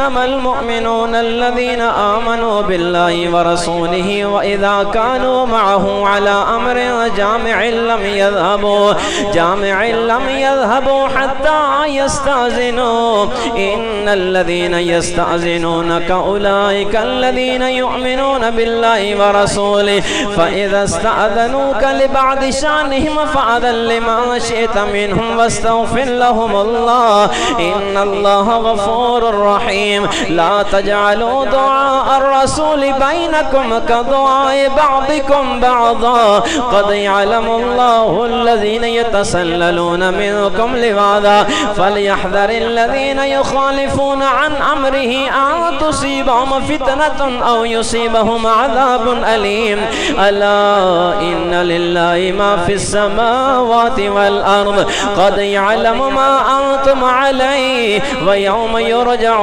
إنما المؤمنون الذين آمنوا بالله ورسوله وإذا كانوا معه على أمر جامع لم يذهبوا حتى يستأذنوا إن الذين يستأذنونك أولئك الذين يؤمنون بالله ورسوله فإذا استأذنوك لبعض شأنهم فأذن لما شئت منهم واستغفر لهم الله إن الله غفور رحيم لا تجعلوا دعاء الرسول بينكم كدعاء بعضكم بعضا قد يعلم الله الذين يتسللون منكم لواذا فليحذر الذين يخالفون عن أمره أن تصيبهم فتنة أو يصيبهم عذاب أليم ألا إن لله ما في السماوات والأرض قد يعلم ما أنتم عليه ويوم يرجعون